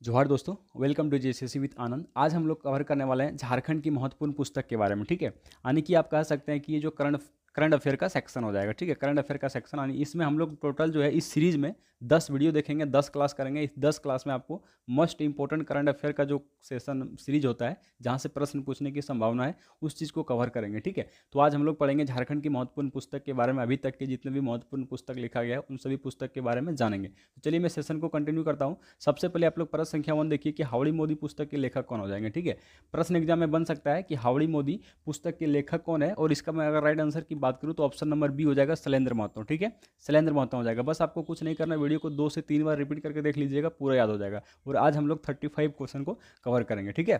जोहार दोस्तों। Welcome to JCC with आनंद। आज हम लोग कवर करने वाले हैं झारखंड की महत्वपूर्ण पुस्तक के बारे में। ठीक है, यानी कि आप कह सकते हैं कि ये जो करंट करंट अफेयर का सेक्शन हो जाएगा। ठीक है, करंट अफेयर का सेक्शन, यानी इसमें हम लोग टोटल जो है इस सीरीज में 10 वीडियो देखेंगे, 10 क्लास करेंगे। इस 10 क्लास में आपको मोस्ट इंपॉर्टेंट करंट अफेयर का जो सेशन सीरीज होता है जहाँ से प्रश्न पूछने की संभावना है उस चीज़ को कवर करेंगे। ठीक है, तो आज हम लोग पढ़ेंगे झारखंड की महत्वपूर्ण पुस्तक के बारे में। अभी तक के जितने भी महत्वपूर्ण पुस्तक लिखा गया है उन सभी पुस्तक के बारे में जानेंगे। तो चलिए मैं सेशन को कंटिन्यू करता हूँ। सबसे पहले आप लोग प्रश्न संख्या 1 देखिए कि हावड़ी मोदी पुस्तक के लेखक कौन हो जाएंगे। ठीक है, प्रश्न एग्जाम में बन सकता है कि हावड़ी मोदी पुस्तक के लेखक कौन है, और इसका मैं अगर राइट आंसर की बात करूं तो ऑप्शन नंबर बी हो जाएगा, शैलेंद्र महतो। ठीक है, शैलेंद्र महतो हो जाएगा। बस आपको कुछ नहीं करना, वीडियो को 2 से 3 बार रिपीट करके देख लीजिएगा, पूरा याद हो जाएगा। और आज हम लोग 35 क्वेश्चन को कवर करेंगे। ठीक है,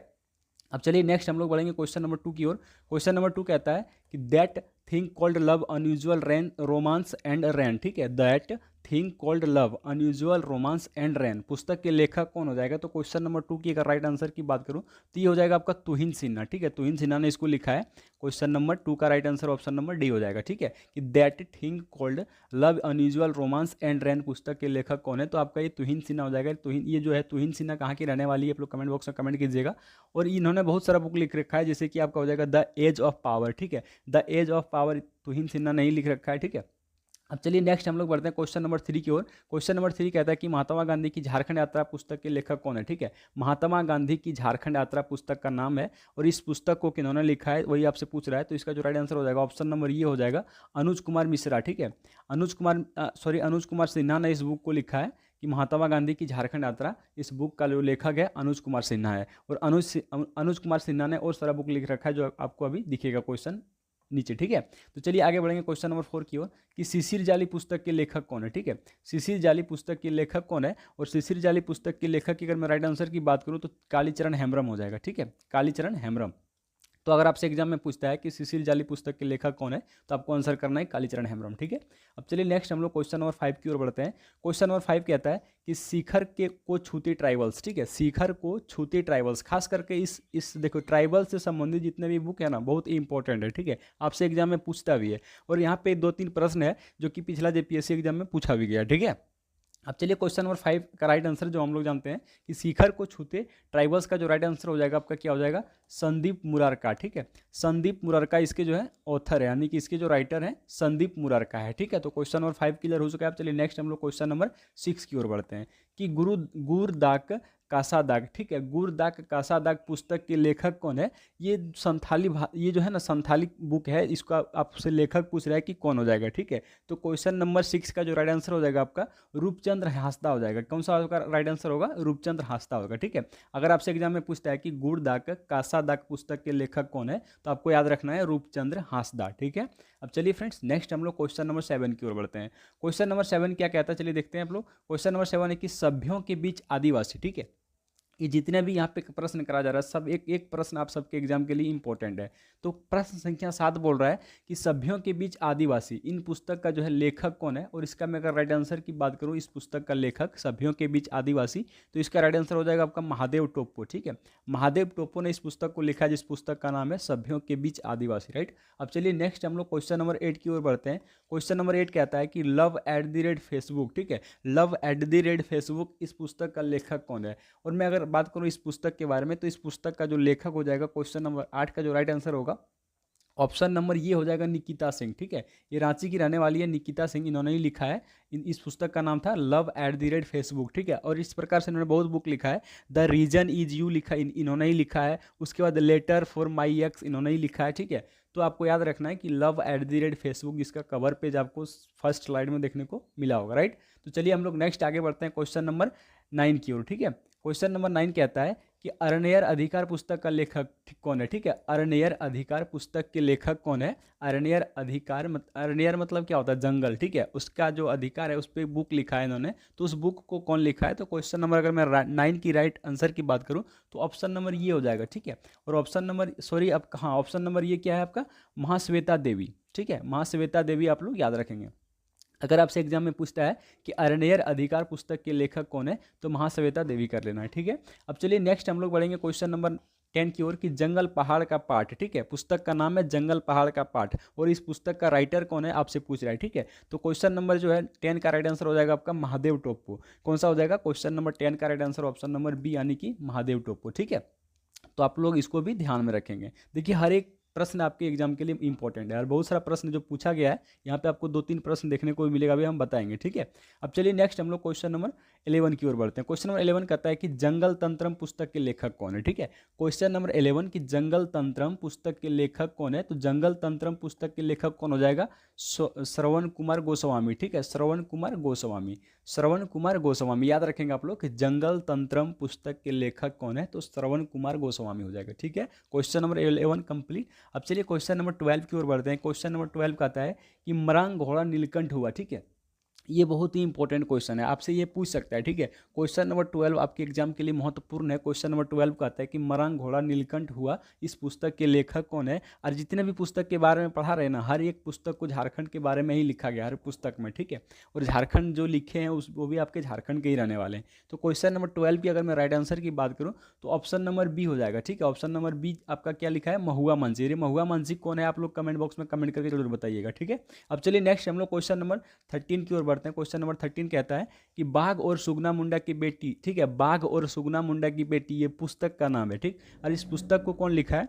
अब चलिए नेक्स्ट हम लोग बढ़ेंगे क्वेश्चन नंबर 2 की ओर। क्वेश्चन नंबर 2 कहता है कि that thing called love unusual rain romance and rain. ठीक है, that thing called love unusual romance and rain पुस्तक के लेखक कौन हो जाएगा। तो क्वेश्चन नंबर 2 की अगर राइट आंसर की बात करूं तो ये हो जाएगा आपका तुहिन सिन्हा। ठीक है, तुहिन सिन्हा ने इसको लिखा है। क्वेश्चन नंबर 2 का right answer option number D हो जाएगा। ठीक है, कि that thing called love unusual romance and rain पुस्तक के लेखक कौन है, तो आपका ये तुहिन सिन्हा हो जाएगा। तुहिन, ये जो है तुहिन सिन्हा कहाँ की रहने वाली है, आप लोग कमेंट बॉक्स में कमेंट कीजिएगा। और इन्होंने बहुत सारा बुक लिख रखा है, जैसे कि आपका हो जाएगा द एज ऑफ पावर। ठीक है, द एज ऑफ पावर तुहिन सिन्हा ने ही लिख रखा है। ठीक है, अब चलिए नेक्स्ट हम लोग बढ़ते हैं क्वेश्चन नंबर 3 की ओर। क्वेश्चन नंबर 3 कहता है कि महात्मा गांधी की झारखंड यात्रा पुस्तक के लेखक कौन है। ठीक है, महात्मा गांधी की झारखंड यात्रा पुस्तक का नाम है, और इस पुस्तक को किन्होंने लिखा है वही आपसे पूछ रहा है। तो इसका जो राइट आंसर हो जाएगा ऑप्शन नंबर ये हो जाएगा, अनुज कुमार मिश्रा। ठीक है, अनुज कुमार सिन्हा ने इस बुक को लिखा है कि महात्मा गांधी की झारखंड यात्रा। इस बुक का जो लेखक है अनुज कुमार सिन्हा है, और अनुज कुमार सिन्हा ने और सारा बुक लिख रखा है जो आपको अभी दिखेगा क्वेश्चन नीचे। ठीक है, तो चलिए आगे बढ़ेंगे क्वेश्चन नंबर 4 की ओर कि शिशिर जाली पुस्तक के लेखक कौन है। ठीक है, शिशिर जाली पुस्तक के लेखक कौन है, और शिशिर जाली पुस्तक के लेखक की अगर मैं राइट आंसर की बात करूं तो कालीचरण हेम्ब्रम हो जाएगा। ठीक है, कालीचरण हेम्ब्रम। तो अगर आपसे एग्जाम में पूछता है कि शिशिर जाली पुस्तक के लेखक कौन है, तो आपको आंसर करना है कालीचरण हेम्ब्रम। ठीक है, अब चलिए नेक्स्ट हम लोग क्वेश्चन नंबर 5 की ओर बढ़ते हैं। क्वेश्चन नंबर 5 कहता है कि शिखर के को छूती ट्राइबल्स। ठीक है, शिखर को छूती ट्राइबल्स, खास करके इस देखो ट्राइबल से संबंधित जितने भी बुक है ना बहुत ही इंपॉर्टेंट है। ठीक है, आपसे एग्जाम में पूछता भी है, और यहाँ पे 2-3 प्रश्न है जो कि पिछला जेपीएससी एग्जाम में पूछा भी गया। ठीक है, अब चलिए क्वेश्चन नंबर 5 का राइट आंसर जो हम लोग जानते हैं कि शिखर को छूते ट्राइबल्स का जो राइट आंसर हो जाएगा आपका क्या हो जाएगा, संदीप मुरारका। ठीक है, संदीप मुरारका इसके जो है ऑथर है, यानी कि इसके जो राइटर हैं संदीप मुरारका है। ठीक है, तो क्वेश्चन नंबर 5 क्लियर हो चुका है। अब चलिए नेक्स्ट हम लोग क्वेश्चन नंबर 6 की ओर बढ़ते हैं कि गुरदाक कासादाग। ठीक है, गुरदाक कासादाग पुस्तक के लेखक कौन है। ये ये जो है ना संथाली बुक है, इसका आपसे लेखक पूछ रहा है कि कौन हो जाएगा। ठीक है, तो क्वेश्चन नंबर 6 का जो राइट आंसर हो जाएगा आपका रूपचंद्र हांसदा हो जाएगा। कौन सा आपका राइट आंसर होगा, रूपचंद्र हांसदा होगा। ठीक है, अगर आपसे एग्जाम में पूछता है कि गुरदाक कासादाग पुस्तक के लेखक कौन है, तो आपको याद रखना है रूपचंद्र हांसदा। ठीक है, अब चलिए फ्रेंड्स नेक्स्ट हम लोग क्वेश्चन नंबर 7 की ओर बढ़ते हैं। क्वेश्चन नंबर 7 क्या कहता है, चलिए देखते हैं आप लोग। क्वेश्चन नंबर 7 है कि सभ्यों के बीच आदिवासी। ठीक है, ये जितने भी यहाँ पे प्रश्न करा जा रहा है सब एक एक प्रश्न आप सबके एग्जाम के लिए इंपॉर्टेंट है। तो प्रश्न संख्या 7 बोल रहा है कि सभ्यों के बीच आदिवासी, इन पुस्तक का जो है लेखक कौन है, और इसका मैं अगर राइट आंसर की बात करूँ, इस पुस्तक का लेखक सभ्यों के बीच आदिवासी, तो इसका राइट आंसर हो जाएगा आपका महादेव टोप्पो। ठीक है, महादेव टोप्पो ने इस पुस्तक को लिखा है जिस पुस्तक का नाम है सभ्यों के बीच आदिवासी। राइट, अब चलिए नेक्स्ट हम लोग क्वेश्चन नंबर 8 की ओर बढ़ते हैं। क्वेश्चन नंबर 8 कहता है कि love at the rate Facebook. ठीक है, love at the rate Facebook इस पुस्तक का लेखक कौन है, और मैं अगर बात करूं इस पुस्तक के बारे में तो इस पुस्तक का जो लेखक हो जाएगा क्वेश्चन नंबर 8 का जो राइट आंसर होगा ऑप्शन नंबर ये हो जाएगा निकिता सिंह। ठीक है, ये रांची की रहने वाली है निकिता सिंह, इन्होंने ही लिखा है। इस पुस्तक का नाम था love at the rate Facebook. ठीक है, और इस प्रकार से इन्होंने बहुत बुक लिखा है। द रीजन इज यू लिखा इन्होंने ही लिखा है। उसके बाद लेटर फॉर माई एक्स इन्होंने ही लिखा है। ठीक है, तो आपको याद रखना है कि love at the rate Facebook इसका कवर पेज आपको फर्स्ट स्लाइड में देखने को मिला होगा। राइट, तो चलिए हम लोग नेक्स्ट आगे बढ़ते हैं क्वेश्चन नंबर 9 की ओर। ठीक है, क्वेश्चन नंबर 9 कहता है कि अरण्यर अधिकार पुस्तक का लेखक कौन है। ठीक है, अरण्यर अधिकार पुस्तक के लेखक कौन है। अरण्यर मतलब क्या होता है, जंगल। ठीक है, उसका जो अधिकार है उस पर बुक लिखा है इन्होंने, तो उस बुक को कौन लिखा है। तो क्वेश्चन नंबर अगर मैं 9 की राइट आंसर की बात करूं तो ऑप्शन नंबर ये हो जाएगा। ठीक है, और ऑप्शन नंबर अब हाँ ऑप्शन नंबर ये क्या है आपका, महाश्वेता देवी। ठीक है, महाश्वेता देवी आप लोग याद रखेंगे। अगर आपसे एग्जाम में पूछता है कि अरण्यर अधिकार पुस्तक के लेखक कौन है, तो महाश्वेता देवी कर लेना है, ठीक है। अब चलिए नेक्स्ट हम लोग बढ़ेंगे क्वेश्चन नंबर 10 की ओर, कि जंगल पहाड़ का पाठ, ठीक है। पुस्तक का नाम है जंगल पहाड़ का पाठ, और इस पुस्तक का राइटर कौन है आपसे पूछ रहा है, ठीक है। तो क्वेश्चन नंबर जो है 10 का राइट आंसर हो जाएगा आपका महादेव टोप्पो। कौन सा हो जाएगा? क्वेश्चन नंबर 10 का right answer option number B, यानी कि महादेव टोप्पो, ठीक है। तो आप लोग इसको भी ध्यान में रखेंगे। देखिए हर एक प्रश्न आपके एग्जाम के लिए इंपॉर्टेंट है, और बहुत सारा प्रश्न जो पूछा गया है यहाँ पे आपको 2-3 प्रश्न देखने को भी मिलेगा, अभी हम बताएंगे, ठीक है। अब चलिए नेक्स्ट हम लोग क्वेश्चन नंबर 11 की ओर बढ़ते हैं। क्वेश्चन नंबर 11 कहता है कि जंगल तंत्रम पुस्तक के लेखक कौन है, ठीक है। क्वेश्चन नंबर 11 की जंगल तंत्रम पुस्तक के लेखक कौन है, तो जंगल तंत्रम पुस्तक के लेखक कौन हो जाएगा? श्रवण कुमार गोस्वामी, ठीक है। श्रवण कुमार गोस्वामी, श्रवण कुमार गोस्वामी, याद रखेंगे आप लोग कि जंगल तंत्रम पुस्तक के लेखक कौन है, तो श्रवण कुमार गोस्वामी हो जाएगा, ठीक है। Question number 11 complete. अब चलिए क्वेश्चन नंबर 12 की ओर बढ़ते हैं। क्वेश्चन नंबर 12 कहता है कि मरांग घोड़ा नीलकंठ हुआ, ठीक है। ये बहुत ही इंपॉर्टेंट क्वेश्चन है, आपसे ये पूछ सकता है, ठीक है। क्वेश्चन नंबर 12 आपके एग्जाम के लिए महत्वपूर्ण है। क्वेश्चन नंबर 12 कहता है कि मरांग घोड़ा नीलकंठ हुआ, इस पुस्तक के लेखक कौन है। और जितने भी पुस्तक के बारे में पढ़ा रहे हैं ना, हर एक पुस्तक को झारखंड के बारे में ही लिखा गया हर पुस्तक में, ठीक है। और झारखंड जो लिखे हैं उस वो भी आपके झारखंड के ही रहने वाले हैं। तो क्वेश्चन नंबर 12 की अगर मैं राइट आंसर की बात करूँ तो ऑप्शन नंबर बी हो जाएगा, ठीक है। ऑप्शन नंबर बी आपका क्या लिखा है? महुआ मंसी। ये महुआ मंसी कौन है, आप लोग कमेंट बॉक्स में कमेंट करके जरूर बताइएगा, ठीक है। अब चलिए नेक्स्ट हम लोग क्वेश्चन नंबर 13 की ओर बढ़ते हैं। क्वेश्चन नंबर 13 कहता है कि बाघ और सुगना मुंडा की बेटी, ठीक है। बाघ और सुगना मुंडा की बेटी, ये पुस्तक का नाम है, ठीक। और इस पुस्तक को कौन लिखा है?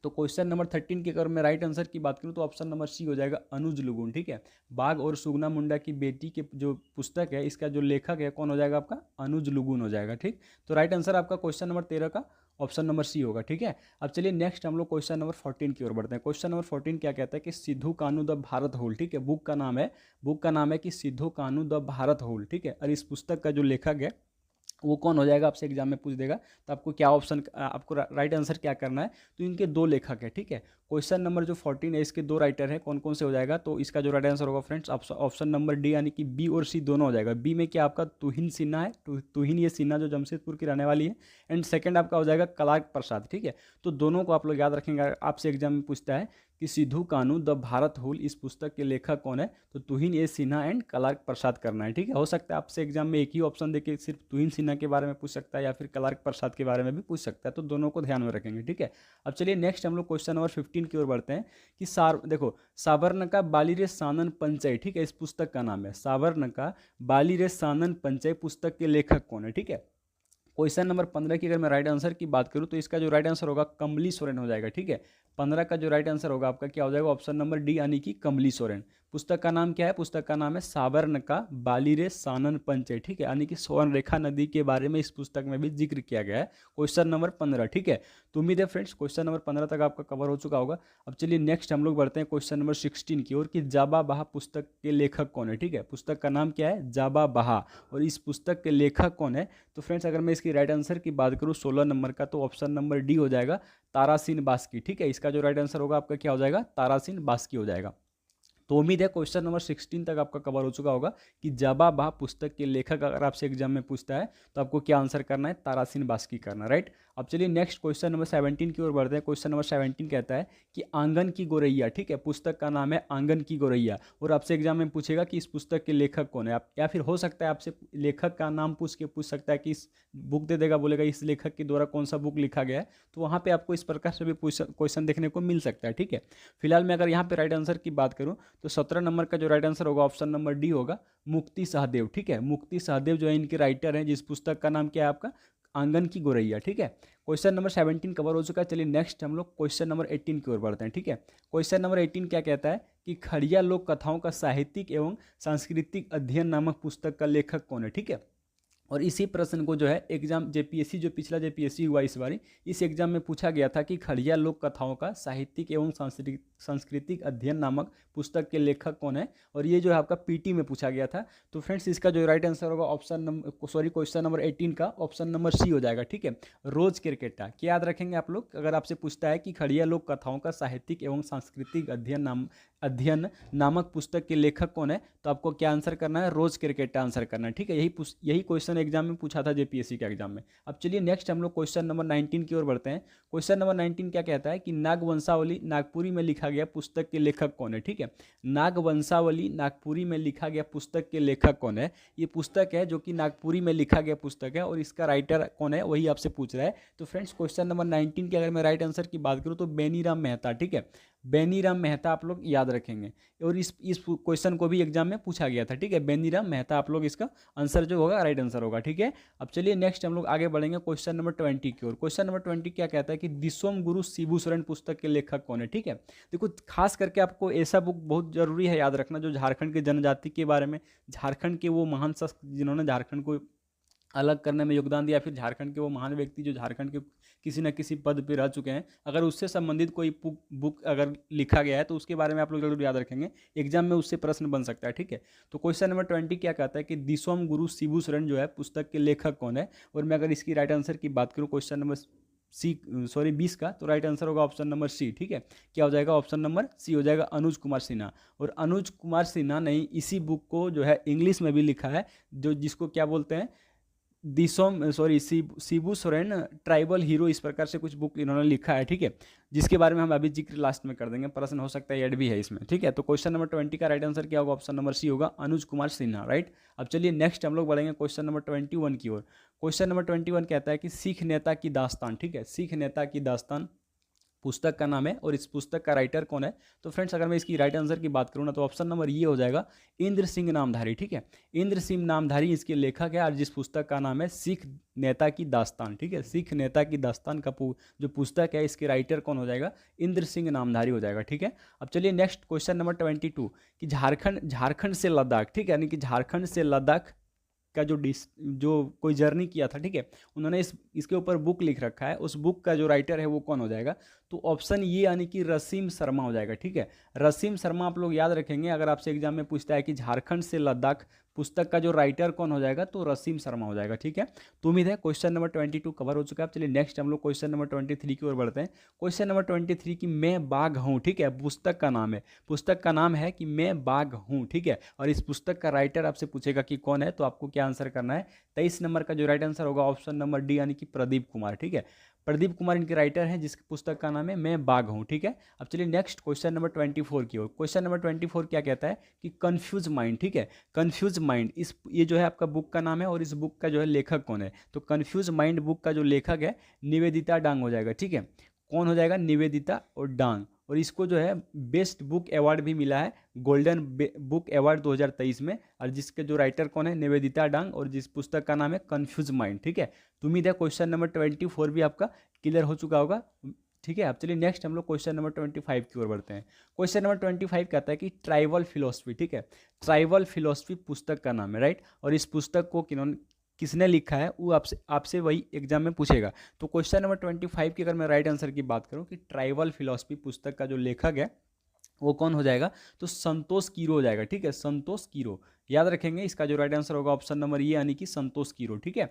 तो क्वेश्चन नंबर 13 की अगर मैं राइट आंसर की बात करूं तो ऑप्शन नंबर सी हो जाएगा, अनुज लुगुन, ठीक है। बाघ और सुगना मुंडा की बेटी के जो पुस्तक है, इसका जो लेखक है कौन हो जाएगा आपका? अनुज लुगुन हो जाएगा, ठीक। तो राइट आंसर आपका क्वेश्चन नंबर 13 का ऑप्शन नंबर सी होगा, ठीक है। अब चलिए नेक्स्ट हम लोग क्वेश्चन नंबर 14 की ओर बढ़ते हैं। क्वेश्चन नंबर 14 क्या कहता है कि सिद्धू कानू द भारत होल, ठीक है। बुक का नाम है कि सिद्धू कानू द भारत होल, ठीक है। और इस पुस्तक का जो लेखक है वो कौन हो जाएगा, आपसे एग्जाम में पूछ देगा। तो आपको क्या ऑप्शन, आपको राइट आंसर क्या करना है? तो इनके दो लेखक है, ठीक है। क्वेश्चन नंबर जो 14 है इसके दो राइटर है, कौन कौन से हो जाएगा? तो इसका जो राइट आंसर होगा फ्रेंड्स ऑप्शन नंबर डी, यानी कि बी और सी दोनों हो जाएगा। बी में क्या आपका तुहिन सिन्हा है, तुहिन ये सिन्हा जो जमशेदपुर की रहने वाली है। एंड सेकंड आपका हो जाएगा कलार्क प्रसाद, ठीक है। तो दोनों को आप लोग याद रखेंगे। आपसे एग्जाम में पूछता है कि सिद्धू कानू द भारत होल, इस पुस्तक के लेखक कौन है, तो तुहिन ए सिन्हा एंड कलार्क प्रसाद करना है, ठीक है। हो सकता है आपसे एग्जाम में एक ही ऑप्शन देके सिर्फ तुहिन सिन्हा के बारे में पूछ सकता है, या फिर कलार्क प्रसाद के बारे में भी पूछ सकता है, तो दोनों को ध्यान में रखेंगे, ठीक है। अब चलिए नेक्स्ट हम लोग क्वेश्चन नंबर 15 की ओर बढ़ते हैं कि देखो साबरनका बालीरे सानन पंचय, ठीक है। इस पुस्तक का नाम है साबरनका बालीरे सानन पंचय, पुस्तक के लेखक कौन है, ठीक है। क्वेश्चन नंबर 15 की अगर मैं राइट आंसर की बात करूं तो इसका जो राइट आंसर होगा कमली सोरेन हो जाएगा, ठीक है। 15 का जो राइट आंसर होगा आपका क्या हो जाएगा? ऑप्शन नंबर डी, यानी कि कमली सोरेन। पुस्तक का नाम क्या है? पुस्तक का नाम है साबरनका बालीरे सानन पंचय, ठीक है। यानी कि स्वर्ण रेखा नदी के बारे में इस पुस्तक में भी जिक्र किया गया है। क्वेश्चन नंबर 15, ठीक है। तो उम्मीद है फ्रेंड्स क्वेश्चन नंबर 15 तक आपका कवर हो चुका होगा। अब चलिए नेक्स्ट हम लोग बढ़ते हैं क्वेश्चन नंबर 16 की ओर, कि जाबा बहा पुस्तक के लेखक कौन है, ठीक है। पुस्तक का नाम क्या है? जाबा बहा, और इस पुस्तक के लेखक कौन है? तो फ्रेंड्स अगर मैं इसकी राइट आंसर की बात करूँ 16 नंबर का, तो ऑप्शन नंबर डी हो जाएगा, तारासिन बास्की, ठीक है। इसका जो राइट आंसर होगा आपका क्या हो जाएगा? तारासिन बास्की हो जाएगा। तो उम्मीद है क्वेश्चन नंबर 16 तक आपका कवर हो चुका होगा कि जाबा बहा पुस्तक के लेखक अगर आपसे एग्जाम में पूछता है तो आपको क्या आंसर करना है? तारासिन बास्की करना, राइट। अब चलिए नेक्स्ट क्वेश्चन नंबर 17 की ओर बढ़ते हैं। क्वेश्चन नंबर 17 कहता है कि आंगन की गोरैया, ठीक है। पुस्तक का नाम है आंगन की गोरैया, और आपसे एग्जाम में पूछेगा कि इस पुस्तक के लेखक कौन है। आप या फिर हो सकता है आपसे लेखक का नाम पूछ सकता है कि इस बुक दे देगा, बोलेगा इस लेखक के द्वारा कौन सा बुक लिखा गया है, तो वहाँ पे आपको इस प्रकार से भी क्वेश्चन देखने को मिल सकता है, ठीक है। फिलहाल मैं अगर यहाँ पे राइट आंसर की बात करूँ तो 17 नंबर का जो राइट आंसर होगा ऑप्शन नंबर डी होगा, मुक्ति सहदेव, ठीक है। मुक्ति सहदेव जो है इनके राइटर हैं, जिस पुस्तक का नाम क्या है आपका? आंगन की गोरैया, ठीक है। क्वेश्चन नंबर 17 कवर हो चुका है। चलिए नेक्स्ट हम लोग क्वेश्चन नंबर 18 की ओर बढ़ते हैं, ठीक है। क्वेश्चन नंबर 18 क्या कहता है कि खड़िया लोक कथाओं का साहित्यिक एवं सांस्कृतिक अध्ययन नामक पुस्तक का लेखक कौन है, ठीक है। और इसी प्रश्न को जो है एग्जाम जेपीएससी, जो पिछला जेपीएससी हुआ इस बारी, इस एग्जाम में पूछा गया था कि खड़िया लोक कथाओं का साहित्यिक एवं सांस्कृतिक अध्ययन नामक पुस्तक के लेखक कौन है, और ये जो है आपका पीटी में पूछा गया था। तो फ्रेंड्स इसका जो राइट आंसर होगा क्वेश्चन नंबर 18 का ऑप्शन नंबर सी हो जाएगा, ठीक है। रोज क्रिकेटा। क्या याद रखेंगे आप लोग? अगर आपसे पूछता है कि खड़िया लोक कथाओं का साहित्यिक एवं सांस्कृतिक अध्ययन नामक पुस्तक के लेखक कौन है, तो आपको क्या आंसर करना है? रोज क्रिकेटा आंसर करना है, ठीक है। यही क्वेश्चन उन्होंने एग्जाम में पूछा था जेपीएससी के एग्जाम में। अब चलिए नेक्स्ट हम लोग क्वेश्चन नंबर 19 की ओर बढ़ते हैं। क्वेश्चन नंबर 19 क्या कहता है कि नागवंशावली नागपुरी में लिखा गया पुस्तक के लेखक कौन है। ठीक है, नागवंशावली नागपुरी में लिखा गया पुस्तक के लेखक कौन है। ये पुस्तक है जो कि नागपुरी में लिखा गया पुस्तक है और इसका राइटर कौन है वही आपसे पूछ रहा है। तो फ्रेंड्स क्वेश्चन नंबर 19 की अगर मैं राइट आंसर की बात करूँ तो बेनीराम मेहता। ठीक है, बेनीराम मेहता आप लोग याद रखेंगे और इस क्वेश्चन को भी एग्जाम में पूछा गया था। ठीक है, बेनीराम मेहता आप लोग इसका आंसर जो होगा राइट आंसर होगा। ठीक है, अब चलिए नेक्स्ट हम लोग आगे बढ़ेंगे क्वेश्चन नंबर 20 की ओर। क्वेश्चन नंबर 20 क्या कहता है कि दिसोम गुरु शिबू सोरेन पुस्तक के लेखक कौन है। ठीक है, देखो खास करके आपको ऐसा बुक बहुत जरूरी है याद रखना जो झारखंड के जनजाति के बारे में, झारखंड के वो महान शख्स जिन्होंने झारखंड को अलग करने में योगदान दिया, फिर झारखंड के वो महान व्यक्ति जो झारखंड के किसी न किसी पद पर रह चुके हैं, अगर उससे संबंधित कोई बुक अगर लिखा गया है तो उसके बारे में आप लोग जरूर याद रखेंगे, एग्जाम में उससे प्रश्न बन सकता है। ठीक है, तो क्वेश्चन नंबर 20 क्या कहता है कि दिसोम गुरु शिबू सोरेन जो है पुस्तक के लेखक कौन है। और मैं अगर इसकी राइट आंसर की बात करूँ क्वेश्चन नंबर 20 का, तो राइट आंसर होगा ऑप्शन नंबर सी। ठीक है, क्या हो जाएगा, ऑप्शन नंबर सी हो जाएगा, अनुज कुमार सिन्हा। और अनुज कुमार सिन्हा ने इसी बुक को जो है इंग्लिश में भी लिखा है, जो जिसको क्या बोलते हैं शिबू सोरेन ट्राइबल हीरो, इस प्रकार से कुछ बुक इन्होंने लिखा है। ठीक है, जिसके बारे में हम अभी जिक्र लास्ट में कर देंगे, प्रश्न हो सकता है ऐड भी है इसमें। ठीक है, तो क्वेश्चन नंबर 20 का राइट आंसर क्या होगा, ऑप्शन नंबर सी होगा, अनुज कुमार सिन्हा। राइट, अब चलिए नेक्स्ट हम लोग बढ़ेंगे क्वेश्चन नंबर 21 की ओर। क्वेश्चन नंबर 21 कहता है कि सिख नेता की दास्तान। ठीक है, सिख नेता की दास्तान पुस्तक का नाम है और इस पुस्तक का राइटर कौन है। तो फ्रेंड्स अगर मैं इसकी राइट आंसर की बात करूँ ना तो ऑप्शन नंबर ये हो जाएगा, इंद्र सिंह नामधारी। ठीक है, इंद्र सिंह नामधारी इसके लेखक है और जिस पुस्तक का नाम है सिख नेता की दास्तान। ठीक है, सिख नेता की दास्तान का जो पुस्तक है इसके राइटर कौन हो जाएगा, इंद्र सिंह नामधारी हो जाएगा। ठीक है, अब चलिए नेक्स्ट क्वेश्चन नंबर 22 कि झारखंड से लद्दाख, ठीक है, यानी कि झारखंड से लद्दाख का जो कोई जर्नी किया था। ठीक है, उन्होंने इसके ऊपर बुक लिख रखा है, उस बुक का जो राइटर है वो कौन हो जाएगा, तो ऑप्शन ये यानी कि रसीम शर्मा हो जाएगा। ठीक है, रसीम शर्मा आप लोग याद रखेंगे, अगर आपसे एग्जाम में पूछता है कि झारखंड से लद्दाख पुस्तक का जो राइटर कौन हो जाएगा तो रसीम शर्मा हो जाएगा। ठीक है, तो उम्मीद है क्वेश्चन नंबर 22 कवर हो चुका है। चलिए नेक्स्ट हम लोग क्वेश्चन नंबर 23 की ओर बढ़ते हैं। क्वेश्चन नंबर 23 की मैं बाघ हूँ। ठीक है, पुस्तक का नाम है, पुस्तक का नाम है कि मैं बाघ हूँ। ठीक है, और इस पुस्तक का राइटर आपसे पूछेगा कि कौन है, तो आपको क्या आंसर करना है, 23 नंबर का जो राइट आंसर होगा ऑप्शन नंबर डी यानी कि प्रदीप कुमार। ठीक है, प्रदीप कुमार इनके राइटर हैं जिसकी पुस्तक का नाम है मैं बाघ हूँ। ठीक है, अब चलिए नेक्स्ट क्वेश्चन नंबर 24 की ओर। क्वेश्चन नंबर 24 क्या कहता है कि कंफ्यूज माइंड। ठीक है, कंफ्यूज माइंड ये जो है आपका बुक का नाम है और इस बुक का जो है लेखक कौन है, तो कंफ्यूज माइंड बुक का जो लेखक है निवेदिता डांग हो जाएगा। ठीक है, कौन हो जाएगा, निवेदिता और डांग। और इसको जो है बेस्ट बुक अवार्ड भी मिला है, गोल्डन बुक अवार्ड 2023 में, और जिसके जो राइटर कौन है, निवेदिता डांग, और जिस पुस्तक का नाम है कंफ्यूज माइंड। ठीक है, तो उम्मीद है क्वेश्चन नंबर 24 भी आपका क्लियर हो चुका होगा। ठीक है, अब चलिए नेक्स्ट हम लोग क्वेश्चन नंबर 25 की ओर बढ़ते हैं। क्वेश्चन नंबर 25 कहता है कि ट्राइबल फिलोसफी। ठीक है, ट्राइबल फिलोसफी पुस्तक का नाम है। राइट, और इस पुस्तक को किसने लिखा है वो आपसे वही एग्जाम में पूछेगा। तो क्वेश्चन नंबर 25 की अगर मैं राइट आंसर की बात करूं कि ट्राइबल फिलोसफी पुस्तक का जो लेखक है वो कौन हो जाएगा, तो संतोष कीरो हो जाएगा। ठीक है, संतोष कीरो याद रखेंगे, इसका जो राइट आंसर होगा ऑप्शन नंबर ये यानी कि संतोष कीरो। ठीक है,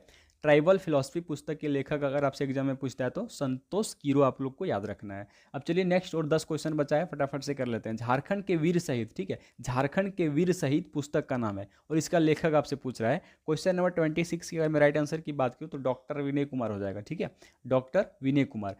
ट्राइबल फिलोसफी पुस्तक के लेखक अगर आपसे एग्जाम में पूछता है तो संतोष कीरो आप लोग को याद रखना है। अब चलिए नेक्स्ट और 10 क्वेश्चन बचा है, फटाफट से कर लेते हैं। झारखंड के वीर शहीद। ठीक है, झारखंड के वीर शहीद पुस्तक का नाम है और इसका लेखक आपसे पूछ रहा है। क्वेश्चन नंबर 26 की अगर मैं राइट आंसर की बात करूँ तो डॉक्टर विनय कुमार हो जाएगा। ठीक है, डॉक्टर विनय कुमार।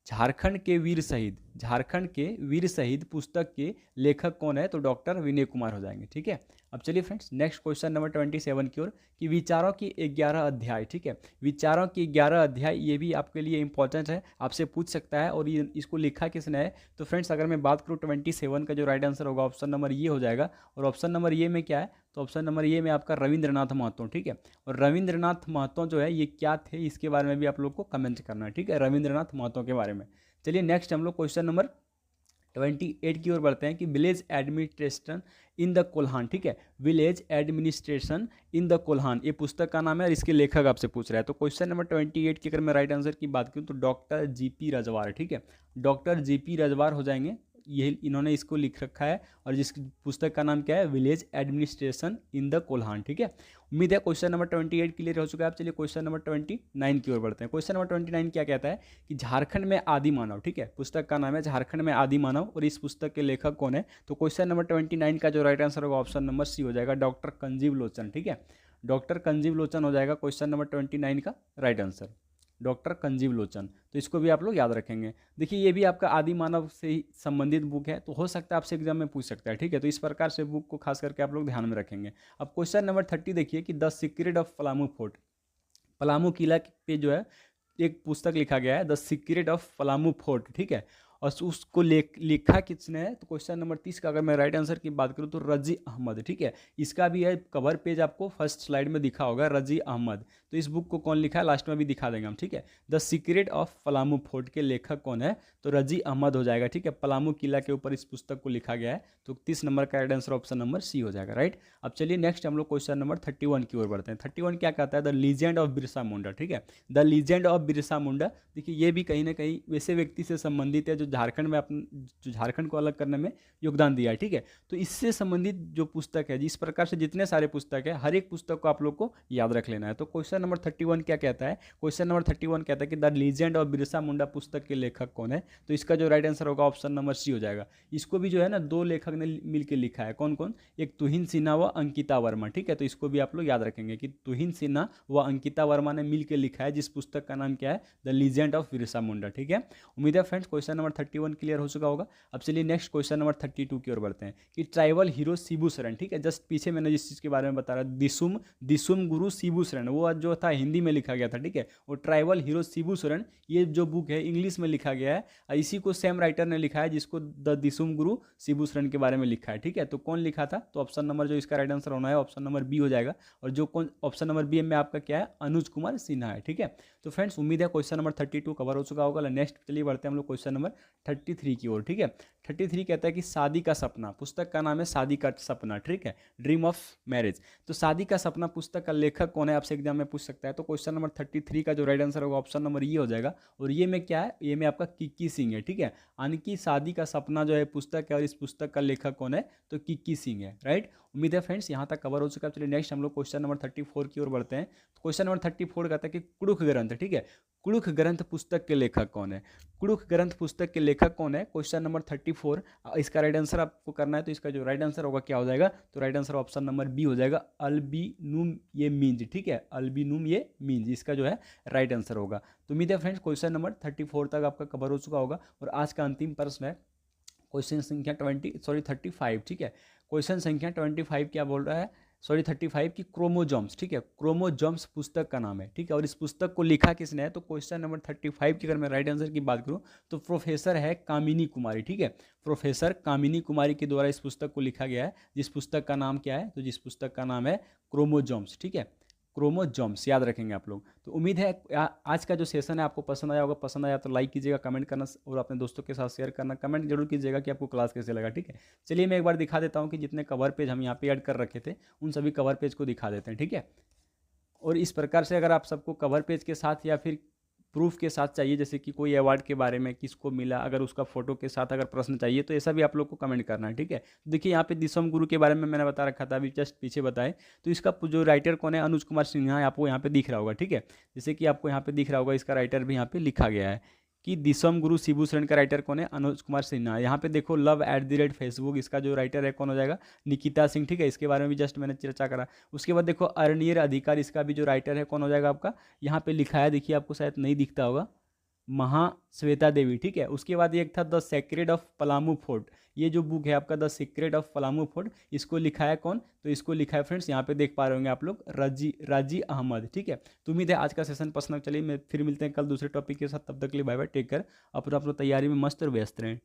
झारखंड के वीर शहीद, झारखंड के वीर शहीद पुस्तक के लेखक कौन है, तो डॉक्टर विनय कुमार हो जाएंगे। ठीक है, अब चलिए फ्रेंड्स नेक्स्ट क्वेश्चन नंबर 27 की ओर कि विचारों की 11 अध्याय। ठीक है, विचारों की 11 अध्याय ये भी आपके लिए इंपॉर्टेंट है, आपसे पूछ सकता है, और ये इसको लिखा किसने है, तो फ्रेंड्स अगर मैं बात करूँ 27 का जो राइट आंसर होगा ऑप्शन नंबर ये हो जाएगा। और ऑप्शन नंबर ये में क्या है, तो ऑप्शन नंबर ये में आपका रविंद्रनाथ महतो। ठीक है, और रविंद्रनाथ महतो जो है ये क्या थे, इसके बारे में भी आप लोग को कमेंट करना है। ठीक है, रविंद्रनाथ महतो के बारे में। चलिए नेक्स्ट हम लोग क्वेश्चन नंबर 28 की ओर बढ़ते हैं कि village administration in the Kolhan. ठीक है, village administration in the Kolhan ये पुस्तक का नाम है और इसके लेखक आपसे पूछ रहा है। तो क्वेश्चन नंबर 28 की अगर मैं राइट आंसर की बात करूँ तो डॉक्टर जीपी रजवार। ठीक है, डॉक्टर जीपी रजवार हो जाएंगे, ये इन्होंने इसको लिख रखा है और जिस पुस्तक का नाम क्या है, village administration in the Kolhan. ठीक है, उम्मीद है क्वेश्चन नंबर 28 क्लियर हो चुका है। आप चलिए क्वेश्चन नंबर 29 की ओर बढ़ते हैं। क्वेश्चन नंबर 29 क्या कहता है कि झारखंड में आदि मानव। ठीक है, पुस्तक का नाम है झारखंड में आदि मानव और इस पुस्तक के लेखक कौन है, तो क्वेश्चन नंबर 29 का जो राइट आंसर होगा ऑप्शन नंबर सी हो जाएगा, डॉक्टर कंजीव लोचन। ठीक है, डॉक्टर कंजीव लोचन हो जाएगा क्वेश्चन नंबर 29 का राइट आंसर, डॉक्टर कंजीव लोचन। तो इसको भी आप लोग याद रखेंगे। देखिए ये भी आपका आदि मानव से ही संबंधित बुक है, तो हो सकता है आपसे एग्जाम में पूछ सकता है, ठीक है। तो इस प्रकार से बुक को खास करके आप लोग ध्यान में रखेंगे। अब क्वेश्चन नंबर 30 देखिए कि the secret of Palamu fort, Palamu किला पे जो है एक पुस्तक लिखा गया है, the secret of Palamu fort, ठीक है। और उसको लिखा किसने है, तो क्वेश्चन नंबर 30 का अगर मैं राइट आंसर की बात करूँ तो रजी अहमद, ठीक है। इसका भी है कवर पेज आपको फर्स्ट स्लाइड में दिखा होगा, रजी अहमद। तो इस बुक को कौन लिखा है लास्ट में भी दिखा देंगे हम, ठीक है। The secret of Palamu fort के लेखक कौन है, तो रजी अहमद हो जाएगा, ठीक है। पलामू किला के ऊपर इस पुस्तक को लिखा गया है। तो 30 नंबर का right answer option number C हो जाएगा, राइट। अब चलिए नेक्स्ट हम लोग क्वेश्चन नंबर 31 की ओर बढ़ते हैं। 31 क्या कहता है, the legend of Birsa Munda, ठीक है। The legend of Birsa Munda, देखिए ये भी कहीं ना कहीं वैसे व्यक्ति से संबंधित है जो झारखंड में जो झारखंड को अलग करने में योगदान दिया है, ठीक है। तो इससे संबंधित जो पुस्तक है, जिस प्रकार से जितने सारे पुस्तक है, हर एक पुस्तक को आप लोग को याद रख लेना है। तो क्वेश्चन नंबर 31 क्या कहता है, क्वेश्चन नंबर 31 कहता है कि the legend of Birsa Munda पुस्तक के लेखक कौन है, तो इसका जो राइट आंसर होगा ऑप्शन नंबर सी हो जाएगा। इसको भी जो है ना दो लेखक ने मिलकर लिखा है, कौन कौन, एक तुहिन सिन्हा व अंकिता वर्मा, ठीक है। तो इसको भी आप लोग याद रखेंगे कि तुहिन सिन्हा व अंकिता वर्मा ने मिलकर लिखा है, जिस पुस्तक का नाम क्या है, the legend of Birsa Munda, ठीक है। उम्मीद है फ्रेंड्स क्वेश्चन नंबर 31 क्लियर हो चुका होगा। अब चलिए नेक्स्ट क्वेश्चन नंबर 32 की ओर बढ़ते हैं कि ट्राइबल हीरो शिबू सोरेन, ठीक है। जस्ट पीछे मैंने जिस चीज़ के बारे में बता रहा, दिसुम गुरु शिबू सोरेन, वो जो था हिंदी में लिखा गया था, ठीक है। वो ट्राइबल हीरो शिबू सोरेन, ये जो बुक है इंग्लिश में लिखा गया है, इसी को सेम राइटर ने लिखा है जिसको द दिसुम गुरु शिबू सोरेन के बारे में लिखा है, ठीक है। तो कौन लिखा था, तो ऑप्शन नंबर जो इसका राइट आंसर होना है ऑप्शन नंबर बी हो जाएगा। और जो कौन ऑप्शन नंबर बी में आपका क्या है, अनुज कुमार सिन्हा है, ठीक है। तो फ्रेंड्स उम्मीद है क्वेश्चन नंबर 32 कवर हो चुका होगा। नेक्स्ट चलिए बढ़ते हैं हम लोग क्वेश्चन नंबर 33 की ओर, ठीक है। 33 कहता है कि शादी का सपना, पुस्तक का नाम है शादी का सपना, ठीक है, ड्रीम ऑफ मैरिज। तो शादी का सपना पुस्तक का लेखक कौन है, आपसे एग्जाम में पूछ सकता है। तो क्वेश्चन नंबर 33 का जो राइट आंसर होगा ऑप्शन नंबर ये हो जाएगा। और ये में क्या है, ये में आपका किक्की सिंह है, ठीक है। यानी कि शादी का सपना जो है पुस्तक है, और इस पुस्तक का लेखक कौन है, तो किक्की सिंह है, राइट। उम्मीद है फ्रेंड्स यहाँ तक कवर हो चुका है। चलिए नेक्स्ट हम लोग क्वेश्चन नंबर 34 की ओर बढ़ते हैं। तो क्वेश्चन नंबर 34 कहता है कि कुड़ुख ग्रंथ, ठीक है, कुड़ुख ग्रंथ पुस्तक के लेखक कौन है, कुड़ुख ग्रंथ पुस्तक के लेखक कौन है, क्वेश्चन नंबर 34। इसका राइट आंसर आपको करना है, तो इसका जो राइट आंसर होगा क्या हो जाएगा, तो right answer option number B हो जाएगा, अल्बिनुम ये मीन्स, ठीक है, अल्बिनुम ये मीन्स, इसका जो है राइट आंसर होगा। तो उम्मीद है फ्रेंड्स क्वेश्चन नंबर 34 तक आपका कवर हो चुका होगा। और आज का अंतिम प्रश्न है क्वेश्चन संख्या 35, ठीक है। क्वेश्चन संख्या 25 क्या बोल रहा है, 35 की क्रोमोजोम्स, ठीक है, क्रोमोजोम्स पुस्तक का नाम है, ठीक है। और इस पुस्तक को लिखा किसने है, तो क्वेश्चन नंबर 35 की अगर मैं राइट आंसर की बात करूं तो प्रोफेसर है कामिनी कुमारी, ठीक है। प्रोफेसर कामिनी कुमारी के द्वारा इस पुस्तक को लिखा गया है, जिस पुस्तक का नाम क्या है, तो जिस पुस्तक का नाम है क्रोमोजोम्स, ठीक है, क्रोमोजोम्स, याद रखेंगे आप लोग। तो उम्मीद है आज का जो सेशन है आपको पसंद आया होगा। पसंद आया तो लाइक कीजिएगा, कमेंट करना और अपने दोस्तों के साथ शेयर करना, कमेंट जरूर कीजिएगा कि आपको क्लास कैसे लगा, ठीक है। चलिए मैं एक बार दिखा देता हूँ कि जितने कवर पेज हम यहाँ पे ऐड कर रखे थे उन सभी कवर पेज को दिखा देते हैं, ठीक है। और इस प्रकार से अगर आप सबको कवर पेज के साथ या फिर प्रूफ के साथ चाहिए, जैसे कि कोई अवार्ड के बारे में किसको मिला, अगर उसका फोटो के साथ अगर प्रश्न चाहिए तो ऐसा भी आप लोग को कमेंट करना है, ठीक है। देखिए यहाँ पे दिसम गुरु के बारे में मैंने बता रखा था, अभी जस्ट पीछे बताए। तो इसका जो राइटर कौन है, अनुज कुमार सिन्हा, आपको यहाँ पे दिख रहा होगा, ठीक है। जैसे कि आपको यहाँ पे दिख रहा होगा, इसका राइटर भी यहाँ पे लिखा गया है कि दिसम गुरु शिबू सोरेन का राइटर कौन है, अनुज कुमार सिन्हा। यहाँ पे देखो love@facebook, इसका जो राइटर है कौन हो जाएगा, निकिता सिंह, ठीक है। इसके बारे में भी जस्ट मैंने चर्चा करा। उसके बाद देखो अरनियर अधिकार, इसका भी जो राइटर है कौन हो जाएगा आपका, यहाँ पे लिखा है, देखिए आपको शायद नहीं दिखता होगा, महाश्वेता देवी, ठीक है। उसके बाद एक था the secret of Palamu fort, ये जो बुक है आपका the secret of Palamu fort, इसको लिखा है कौन, तो इसको लिखा है फ्रेंड्स यहाँ पे देख पा रहे होंगे आप लोग, राजी अहमद, ठीक है। तो उम्मीद है आज का सेशन पसंद। चलिए मैं फिर मिलते हैं कल दूसरे टॉपिक के साथ, तब तक के लिए बाय बाय, टेक केयर। अपना तैयारी में मस्त और व्यस्त रहें।